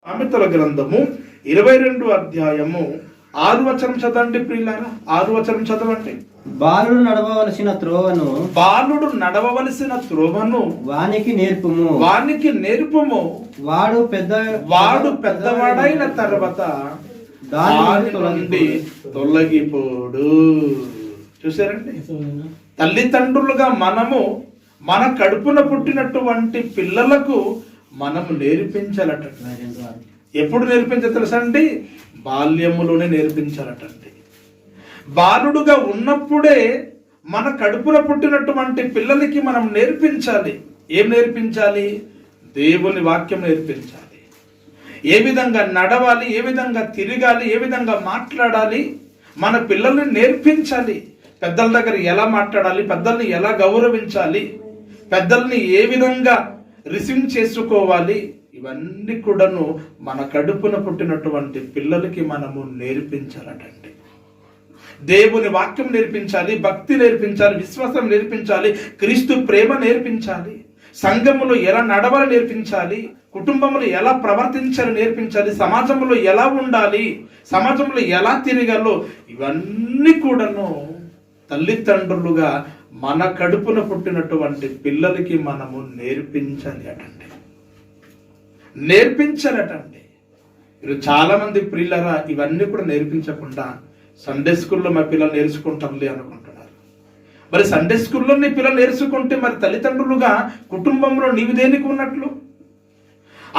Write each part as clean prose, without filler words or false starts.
సామెతల గ్రంథము 22వ అధ్యాయము 6వ వచనం చదవండి ప్రియులారా. 6వ వచనం చదవండి. బాలుడు నడవవలసిన త్రోవను వానికి నేర్పుము. వాడు పెద్దవాడైన తర్వాత దాని నుండి తొలగిపోడు. చూసారండి, తల్లిదండ్రులుగా మనము మన కడుపున పుట్టినటువంటి పిల్లలకు మనము నేర్పించాలట. ఎప్పుడు నేర్పించాలి తెలుసండి? బాల్యములోనే నేర్పించాలటండి. బాలుడుగా ఉన్నప్పుడే మన కడుపున పుట్టినటువంటి పిల్లలకి మనం నేర్పించాలి. ఏం నేర్పించాలి? దేవుని వాక్యం నేర్పించాలి. ఏ విధంగా నడవాలి, ఏ విధంగా తిరగాలి, ఏ విధంగా మాట్లాడాలి మన పిల్లల్ని నేర్పించాలి. పెద్దల దగ్గర ఎలా మాట్లాడాలి, పెద్దల్ని ఎలా గౌరవించాలి, పెద్దల్ని ఏ విధంగా రిసీవ్ చేసుకోవాలి, ఇవన్నీ కూడాను మన కడుపున పుట్టినటువంటి పిల్లలకి మనము నేర్పించాలటండి. దేవుని వాక్యం నేర్పించాలి, భక్తి నేర్పించాలి, విశ్వాసం నేర్పించాలి, క్రీస్తు ప్రేమ నేర్పించాలి, సంఘములో ఎలా నడవాలి నేర్పించాలి, కుటుంబంలో ఎలా ప్రవర్తించాలి నేర్పించాలి, సమాజంలో ఎలా ఉండాలి, సమాజంలో ఎలా తిరగాలో ఇవన్నీ కూడాను తల్లిదండ్రులుగా మన కడుపున పుట్టినటువంటి పిల్లలకి మనము నేర్పించాలటండి. మీరు చాలా మంది పిల్లరా ఇవన్నీ కూడా నేర్పించకుండా సండే స్కూల్లో మా పిల్లలు నేర్చుకుంటాంలే అనుకుంటున్నారు. మరి సండే స్కూల్లో నీ పిల్లలు నేర్చుకుంటే మరి తల్లిదండ్రులుగా కుటుంబంలో నీవు దేనికి ఉన్నట్లు?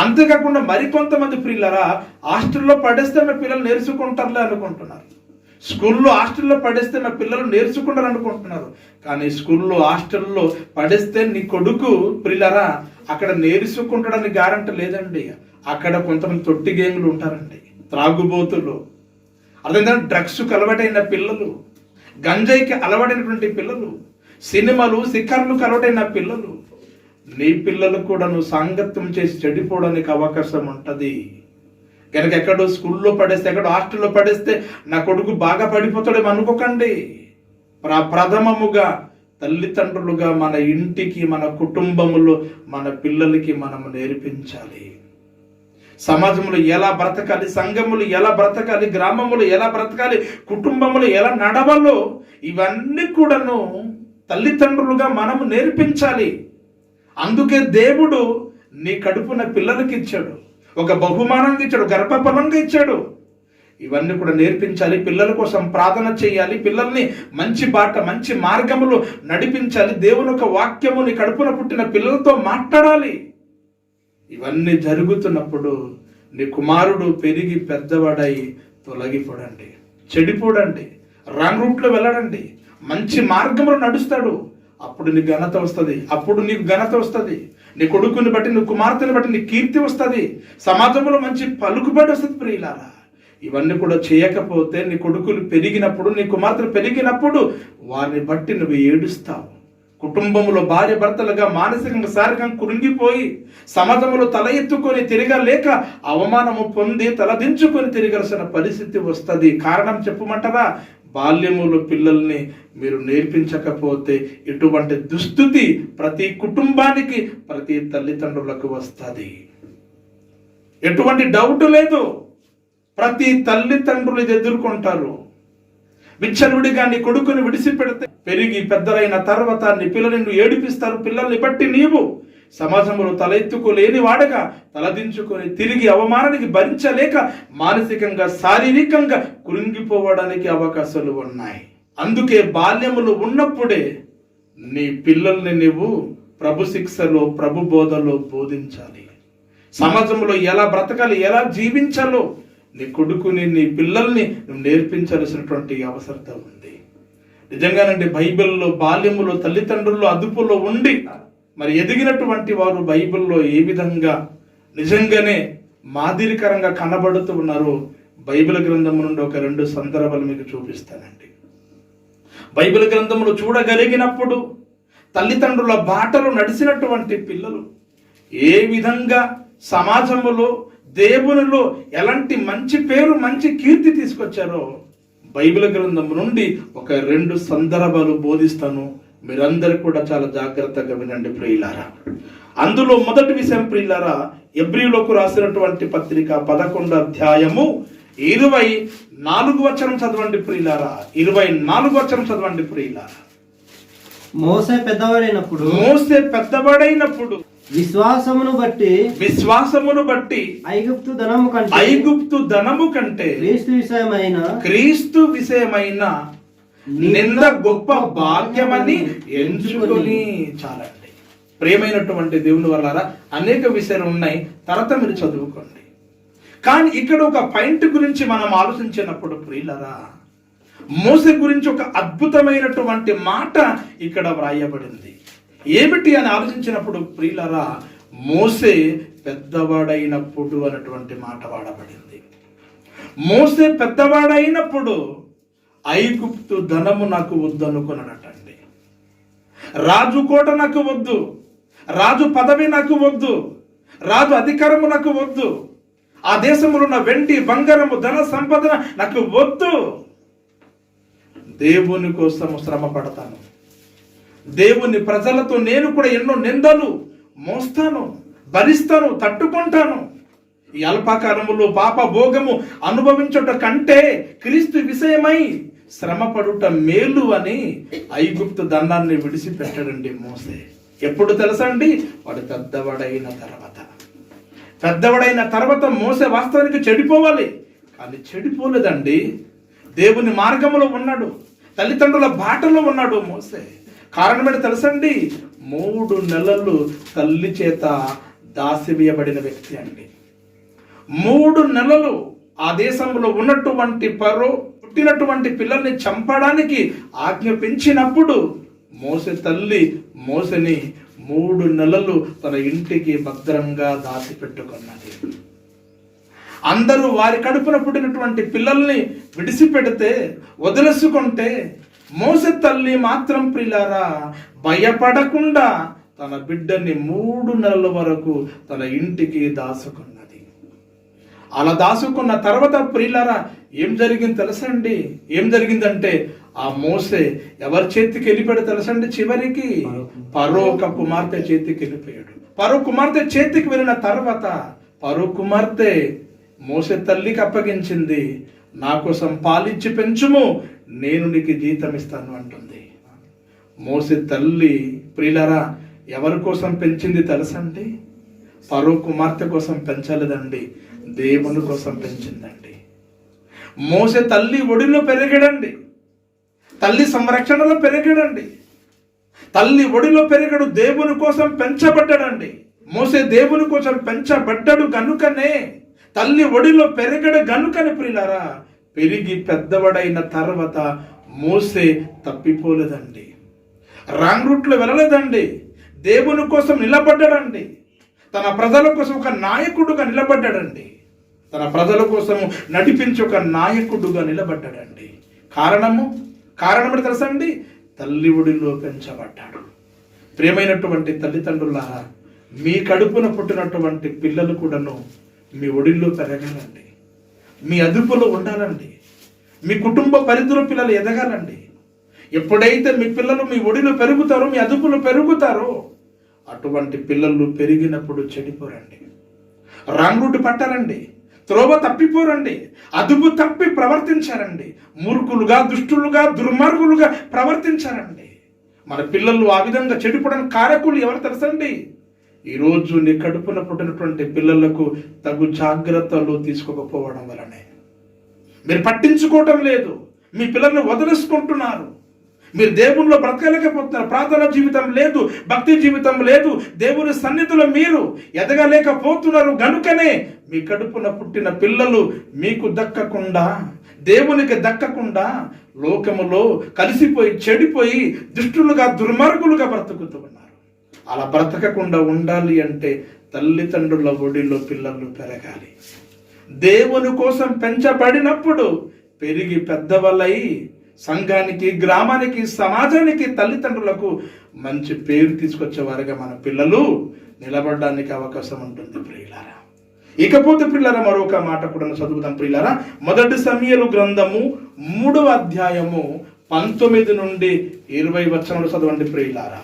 అంతేకాకుండా మరికొంతమంది పిల్లరా హాస్టల్లో పడేస్తే మా పిల్లలు నేర్చుకుంటారులే అనుకుంటున్నారు. స్కూల్లో హాస్టల్లో పడేస్తే మా పిల్లలు నేర్చుకుంటారు అనుకుంటున్నారు. కానీ స్కూల్లో హాస్టల్లో పడేస్తే నీ కొడుకు పిల్లరా అక్కడ నేర్చుకుంటాడని గ్యారంటీ లేదండి. అక్కడ కొంతమంది తొట్టి గేంగులు ఉంటారండి, త్రాగుబోతులు, అదేవిధంగా డ్రగ్స్కి అలవాటైన పిల్లలు, గంజాయికి అలవాటైనటువంటి పిల్లలు, సినిమాలు సిక్కర్లకు అలవాటైన పిల్లలు. నీ పిల్లలు కూడా నువ్వు సాంగత్యం చేసి చెడిపోవడానికి అవకాశం ఉంటుంది. కనుక ఎక్కడో స్కూల్లో పడేస్తే, ఎక్కడో హాస్టల్లో పడేస్తే నా కొడుకు బాగా పడిపోతాడేమో అనుకోకండి. ప్రథమముగా తల్లిదండ్రులుగా మన ఇంటికి, మన కుటుంబములో మన పిల్లలకి మనము నేర్పించాలి. సమాజంలో ఎలా బ్రతకాలి, సంఘములు ఎలా బ్రతకాలి, గ్రామములు ఎలా బ్రతకాలి, కుటుంబములు ఎలా నడవాలో ఇవన్నీ కూడాను తల్లిదండ్రులుగా మనము నేర్పించాలి. అందుకే దేవుడు నీ కడుపున పిల్లలకి ఇచ్చాడు, ఒక బహుమానంగా ఇచ్చాడు, గర్భఫలంగా ఇచ్చాడు. ఇవన్నీ కూడా నేర్పించాలి. పిల్లల కోసం ప్రార్థన చేయాలి. పిల్లల్ని మంచి బాట, మంచి మార్గములో నడిపించాలి. దేవుని యొక్క వాక్యము నీ కడుపున పుట్టిన పిల్లలతో మాట్లాడాలి. ఇవన్నీ జరుగుతున్నప్పుడు నీ కుమారుడు పెరిగి పెద్దవాడై తొలగిపోడండి, చెడిపోడండి, రాంగ్ రూట్లో వెళ్ళడండి, మంచి మార్గంలో నడుస్తాడు. అప్పుడు నీకు ఘనత వస్తుంది. అప్పుడు నీకు ఘనత వస్తుంది. నీ కొడుకుని బట్టి, నీ కుమార్తెని బట్టి నీ కీర్తి వస్తుంది. సమాజంలో మంచి పలుకుబడి వస్తుంది. ప్రియులారా, ఇవన్నీ కూడా చేయకపోతే నీ కొడుకులు పెరిగినప్పుడు, నీ కుమార్తెలు పెరిగినప్పుడు వారిని బట్టి నువ్వు ఏడుస్తావు. కుటుంబంలో భార్య భర్తలుగా మానసికంగా, శారీరకంగా కృంగిపోయి సమాజంలో తల ఎత్తుకొని తిరగలేక అవమానము పొంది తలదించుకొని తిరగాల్సిన పరిస్థితి వస్తుంది. కారణం చెప్పమంటారా? బాల్యములో పిల్లల్ని మీరు నేర్పించకపోతే ఇటువంటి దుస్థితి ప్రతి కుటుంబానికి, ప్రతి తల్లిదండ్రులకు వస్తుంది. ఎటువంటి డౌట్ లేదు. ప్రతి తల్లిదండ్రులు ఎదుర్కొంటారు. విచ్చలవిడిగా నీ కొడుకుని విడిచిపెడితే పెరిగి పెద్దలైన తర్వాత నీ పిల్లల్ని ఏడిపిస్తారు. పిల్లల్ని బట్టి నీవు సమాజంలో తల ఎత్తుకోలేని వాడగా తలదించుకొని తిరిగి అవమానానికి భరించలేక మానసికంగా, శారీరకంగా కృంగిపోవడానికి అవకాశాలు ఉన్నాయి. అందుకే బాల్యములు ఉన్నప్పుడే నీ పిల్లల్ని నువ్వు ప్రభు శిక్షలో, ప్రభు బోధలో బోధించాలి. సమాజంలో ఎలా బ్రతకాలి, ఎలా జీవించాలో నీ కొడుకుని, నీ పిల్లల్ని నువ్వు నేర్పించాల్సినటువంటి అవసరత ఉంది. నిజంగానండి, బైబిల్లో బాల్యములో తల్లిదండ్రులు అదుపులో ఉండి మరి ఎదిగినటువంటి వారు బైబిల్లో ఏ విధంగా నిజంగానే మాదిరికరంగా కనబడుతూ ఉన్నారో బైబిల్ గ్రంథము నుండి ఒక 2 సందర్భాలు మీకు చూపిస్తానండి. బైబిల్ గ్రంథములు చూడగలిగినప్పుడు తల్లిదండ్రుల బాటలు నడిచినటువంటి పిల్లలు ఏ విధంగా సమాజంలో, దేవునిలో ఎలాంటి మంచి పేరు, మంచి కీర్తి తీసుకొచ్చారో బైబిల్ గ్రంథం నుండి ఒక 2 సందర్భాలు బోధిస్తాను. మీరందరూ కూడా చాలా జాగ్రత్తగా వినండి ప్రియులారా. అందులో మొదటి విషయం ప్రియులారా, ఎబ్రీయులకు రాసినటువంటి పత్రిక 11వ అధ్యాయము 24 వచనం చదవండి ప్రియులారా. 24 వచనం చదవండి ప్రియులారా. మోసే పెద్దవాడైనప్పుడు విశ్వాసమును బట్టి ఐగుప్తు ధనము కంటే క్రీస్తు విషయమైన నింద గొప్ప భాగ్యమని ఎంచుకొని. చాలండి ప్రియమైనటువంటి దేవుని వల్లారా, అనేక విషయాలు ఉన్నాయి, తర్వాత మీరు చదువుకోండి. కానీ ఇక్కడ ఒక పాయింట్ గురించి మనం ఆలోచించినప్పుడు ప్రియులారా, మోసే గురించి ఒక అద్భుతమైనటువంటి మాట ఇక్కడ వ్రాయబడింది. ఏమిటి అని ఆలోచించినప్పుడు ప్రియులారా, మోసే పెద్దవాడైనప్పుడు అన్నటువంటి మాట వాడబడింది. మోసే పెద్దవాడైనప్పుడు ఐగుప్తు ధనము నాకు వద్దు అనుకున్నాడటండి. రాజు కోట నాకు వద్దు, రాజు పదవి నాకు వద్దు, రాజు అధికారము నాకు వద్దు, ఆ దేశంలో ఉన్న వెండి బంగారము ధన సంపద నాకు వద్దు. దేవుని కోసం శ్రమ పడతాను, దేవుని ప్రజలతో నేను కూడా ఎన్నో నిందలు మోస్తాను, భరిస్తాను, తట్టుకుంటాను. ఈ అల్పకాలములో పాప భోగము అనుభవించుట కంటే క్రీస్తు విషయమై శ్రమ పడుట మేలు అని ఐగుప్తు దండాన్ని విడిచిపెట్టాడండి మోసే. ఎప్పుడు తెలుసా అండి? వాడు పెద్దవాడైన తర్వాత మోసే వాస్తవానికి చెడిపోవాలి, కానీ చెడిపోలేదండి. దేవుని మార్గంలో ఉన్నాడు, తల్లిదండ్రుల బాటలో ఉన్నాడు మోసే. కారణం ఏంటి తెలుసండి? 3 నెలలు తల్లి చేత దాసివేయబడిన వ్యక్తి అండి. 3 నెలలు ఆ దేశంలో ఉన్నటువంటి ఫరో పుట్టినటువంటి పిల్లల్ని చంపడానికి ఆజ్ఞాపించినప్పుడు మోసే తల్లి మోసని 3 నెలలు తన ఇంటికి భద్రంగా దాచిపెట్టుకున్నది. అందరూ వారి కడుపున పుట్టినటువంటి పిల్లల్ని విడిచిపెడితే, వదిలేసుకుంటే, మోసే తల్లి మాత్రం ప్రియులారా భయపడకుండా తన బిడ్డని 3 నెలల వరకు తన ఇంటికి దాచుకున్నది. అలా దాచుకున్న తర్వాత ప్రియులారా ఏం జరిగింది తెలుసండి? ఏం జరిగిందంటే, ఆ మోసే ఎవరి చేతికి వెళ్ళిపోయాడు తెలుసండి? చివరికి ఫరో కుమార్తె చేతికి వెళ్ళిపోయాడు. ఫరో కుమార్తె చేతికి వెళ్ళిన తర్వాత ఫరో కుమార్తె మోసే తల్లికి అప్పగించింది. నా కోసం పాలిచ్చి పెంచుము, నేను నీకు జీతం ఇస్తాను అంటుంది. మోసే తల్లి ప్రియులారా ఎవరి కోసం పెంచింది తెలుసండి? ఫరో కుమార్తె కోసం పెంచలేదండి, దేవుని కోసం పెంచిందండి. మోసే తల్లి ఒడిలో పెరిగాడండి, తల్లి సంరక్షణలో పెరిగాడండి, తల్లి ఒడిలో పెరిగాడు, దేవుని కోసం పెంచబడ్డాడండి. మోసే దేవుని కోసం పెంచబడ్డాడు గనుకనే, తల్లి ఒడిలో పెరిగాడు గనుకనే ప్రియులారా పెరిగి పెద్దవాడైన తర్వాత మోసే తప్పిపోలేదండి, రాంగ్ రూట్లో వెళ్ళలేదండి, దేవుని కోసం నిలబడ్డాడండి. తన ప్రజల కోసం ఒక నాయకుడుగా నిలబడ్డాడండి, తన ప్రజల కోసం నడిపించి ఒక నాయకుడుగా నిలబడ్డాడండి. కారణం ఏంటి తెలుసా అండి? తల్లి ఒడిలో పెంచబడ్డాడు. ప్రియమైనటువంటి తల్లిదండ్రులారా, మీ కడుపున పుట్టినటువంటి పిల్లలు కూడాను మీ ఒడిలో పెరగాలండి, మీ అదుపులో ఉండాలండి, మీ కుటుంబ పరిధిలో పిల్లలు ఎదగాలండి. ఎప్పుడైతే మీ పిల్లలు మీ ఒడిలో పెరుగుతారో, మీ అదుపులో పెరుగుతారో, అటువంటి పిల్లలు పెరిగినప్పుడు చెడిపోరండి, రాంగ్ రూట్ పట్టారండి, త్రోవ తప్పిపోరండి, అదుపు తప్పి ప్రవర్తించారండి, మూర్ఖులుగా, దుష్టులుగా, దుర్మార్గులుగా ప్రవర్తించారండి. మన పిల్లలు ఆ విధంగా చెడిపోవడానికి కారకులు ఎవరు తెలుసండి? ఈరోజు నీ కడుపున పుట్టినటువంటి పిల్లలకు తగు జాగ్రత్తలు తీసుకోకపోవడం వలనే. మీరు పట్టించుకోవటం లేదు, మీ పిల్లల్ని వదిలేసుకుంటున్నారు, మీరు దేవునిలో బ్రతకలేకపోతున్నారు, ప్రార్థన జీవితం లేదు, భక్తి జీవితం లేదు, దేవుని సన్నిధిలో మీరు ఎదగలేకపోతున్నారు. గనుకనే మీ కడుపున పుట్టిన పిల్లలు మీకు దక్కకుండా, దేవునికి దక్కకుండా లోకములో కలిసిపోయి చెడిపోయి దుష్టులుగా, దుర్మార్గులుగా బ్రతుకుతూ ఉన్నారు. అలా బ్రతకకుండా ఉండాలి అంటే తల్లిదండ్రుల ఒడిలో పిల్లలు పెరగాలి. దేవుని కోసం పెంచబడినప్పుడు పెరిగి పెద్దవాళ్ళై సంఘానికి, గ్రామానికి, సమాజానికి, తల్లిదండ్రులకు మంచి పేరు తీసుకొచ్చేవారుగా మన పిల్లలు నిలబడడానికి అవకాశం ఉంటుంది ప్రియులారా. ఇకపోతే ప్రియులారా మరొక మాట కూడా చదువుతాం ప్రియులారా. 1 సమూయేలు గ్రంథము 3వ అధ్యాయము 19 నుండి 20 వచనాలు చదవండి ప్రియులారా.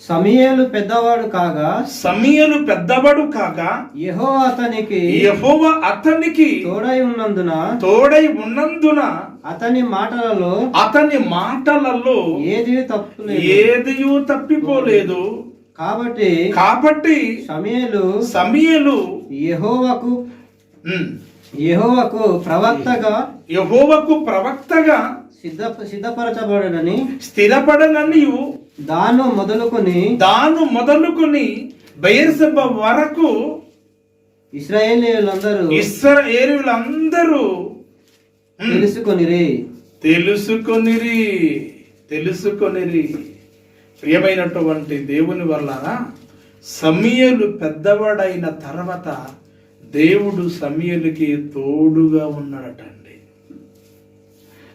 సమూయేలు పెద్దవాడు కాగా సమూయేలు పెద్దవాడు కాగా యెహోవా అతనికి తోడై ఉన్నందున అతని మాటలలో ఏదియు తప్పిపోలేదు. కాబట్టి సమూయేలు యెహోవాకు ప్రవక్తగా స్థిరపడనని దాను మొదలుకొని బెయేర్షెబ వరకు ఇశ్రాయేలీయులందరూ తెలుసుకొనిరి. ప్రియమైనటువంటి దేవుని వల్ల సమూయేలు పెద్దవాడైన తర్వాత దేవుడు సమూయేలుకి తోడుగా ఉన్నాడటండి.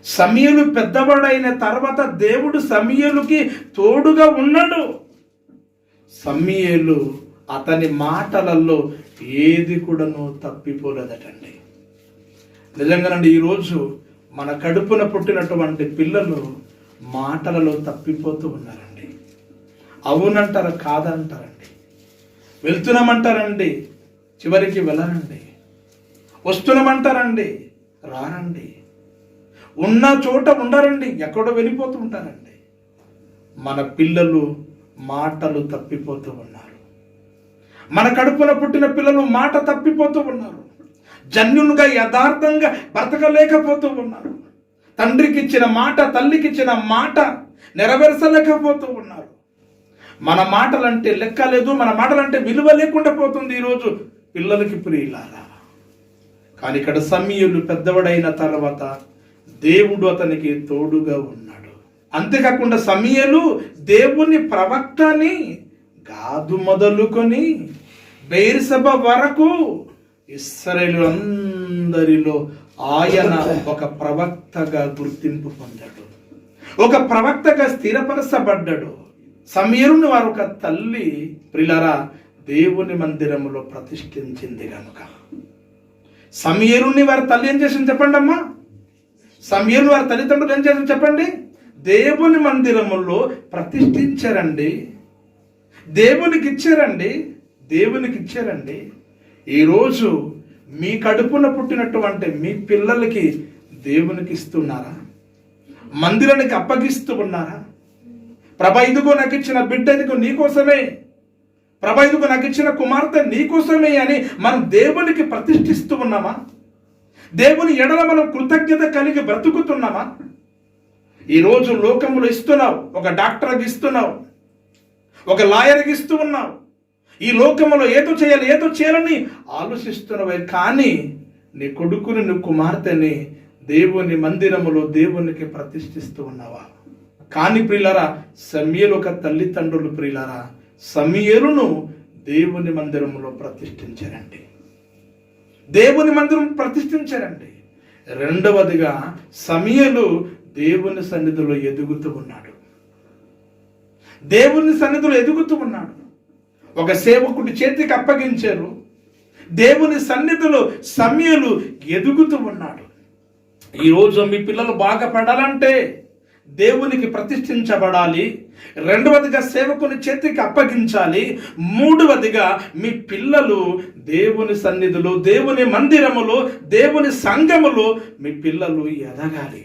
సమూయేలు పెద్దవాడైన తర్వాత దేవుడు సమూయేలుకి తోడుగా ఉన్నాడు. సమూయేలు అతని మాటలలో ఏది కూడాను తప్పిపోలేదటండి. నిజంగానండి, ఈరోజు మన కడుపున పుట్టినటువంటి పిల్లలు మాటలలో తప్పిపోతూ ఉన్నారండి. అవునంటారా కాదంటారండి, వెళ్తున్నామంటారండి, చివరికి వెళ్ళరండి, వస్తున్నామంటారండి, రారండి, ఉన్న చోట ఉండరండి, ఎక్కడో వెళ్ళిపోతూ ఉంటారండి. మన పిల్లలు మాటలు తప్పిపోతూ ఉన్నారు. మన కడుపున పుట్టిన పిల్లలు మాట తప్పిపోతూ ఉన్నారు. జన్యునుగా యథార్థంగా బ్రతకలేకపోతూ ఉన్నారు. తండ్రికి ఇచ్చిన మాట, తల్లికి ఇచ్చిన మాట నెరవేర్చలేకపోతూ ఉన్నారు. మన మాటలంటే లెక్క లేదు, మన మాటలంటే విలువ లేకుండా పోతుంది ఈరోజు పిల్లలకి. ప్రియులారా, కానీ ఇక్కడ సమూయేలు పెద్దవాడైన తర్వాత దేవుడు అతనికి తోడుగా ఉన్నాడు. అంతేకాకుండా సమూయేలు దేవుని ప్రవక్తని గాదు మొదలుకొని బెయేర్షెబ వరకు ఇశ్రాయేలీయులందరిలో ఆయన ఒక ప్రవక్తగా గుర్తింపు పొందాడు, ఒక ప్రవక్తగా స్థిరపరచబడ్డాడు. సమూయేలుని వారు ఒక తల్లి ప్రియులారా దేవుని మందిరములో ప్రతిష్ఠించింది కనుక సమూయేలుని వారి తల్లి ఏం చేసింది చెప్పండి అమ్మా? సమూయేలు వారి తల్లిదండ్రులు ఏం చేసింది చెప్పండి? దేవుని మందిరములో ప్రతిష్ఠించారండి, దేవునికి ఇచ్చారండి. ఈరోజు మీ కడుపున పుట్టినటువంటి మీ పిల్లలకి దేవునికి ఇస్తున్నారా? మందిరానికి అప్పగిస్తూ ఉన్నారా? ప్రభా ఇదిగో నాకు ఇచ్చిన బిడ్డ ఇదిగో నీకోసమే, ప్రభా ఇదిగో నాకు ఇచ్చిన కుమార్తె నీకోసమే అని మనం దేవునికి ప్రతిష్ఠిస్తూ ఉన్నామా? దేవుని ఎడల మనం కృతజ్ఞత కలిగి బ్రతుకుతున్నామా? ఈరోజు లోకములో ఇస్తున్నావు, ఒక డాక్టర్కి ఇస్తున్నావు, ఒక లాయర్కి ఇస్తూ ఉన్నావు, ఈ లోకములో ఏదో చేయాలని ఆలోచిస్తున్నావే, కానీ నీ కొడుకుని నీ కుమార్తెని దేవుని మందిరములో దేవునికి ప్రతిష్ఠిస్తూ ఉన్నావా? కానీ ప్రియులారా, సమూయేలు ఒక తల్లిదండ్రులు ప్రియులారా సమూయేలును దేవుని మందిరములో ప్రతిష్ఠించారండి, దేవుని మందిరం ప్రతిష్ఠించారండి. రెండవదిగా సమూయేలు దేవుని సన్నిధిలో ఎదుగుతూ ఉన్నాడు, ఒక సేవకుడి చేతికి అప్పగించారు, దేవుని సన్నిధిలో సమూయేలు ఎదుగుతూ ఉన్నాడు. ఈరోజు మీ పిల్లలు బాగా పడాలంటే దేవునికి ప్రతిష్ఠించబడాలి, రెండవదిగా సేవకుని చేతికి అప్పగించాలి, మూడవదిగా మీ పిల్లలు దేవుని సన్నిధిలో, దేవుని మందిరములో, దేవుని సంఘములో మీ పిల్లలు ఎదగాలి.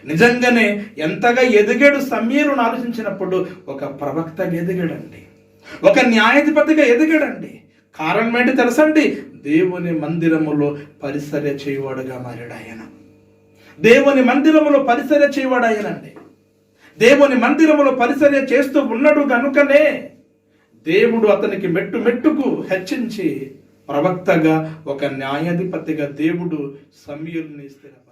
నిజంగానే ఎంతగా ఎదిగాడు సమూయేలును ఆలోచించినప్పుడు ఒక ప్రవక్తగా ఎదిగాడండి, ఒక న్యాయాధిపతిగా ఎదిగాడండి. కారణం ఏంటి తెలుసండి? దేవుని మందిరములో పరిచర్య చేయవాడుగా మారాడు ఆయన. దేవుని మందిరములో పరిచర్య చేయవాడు ఆయనండి. దేవుని మందిరములో పరిచర్య చేస్తూ ఉన్నాడు కనుకనే దేవుడు అతనికి మెట్టుకు హెచ్చించి ప్రవక్తగా, ఒక న్యాయాధిపతిగా దేవుడు సమూయేలుని స్థిరపరిచాడు.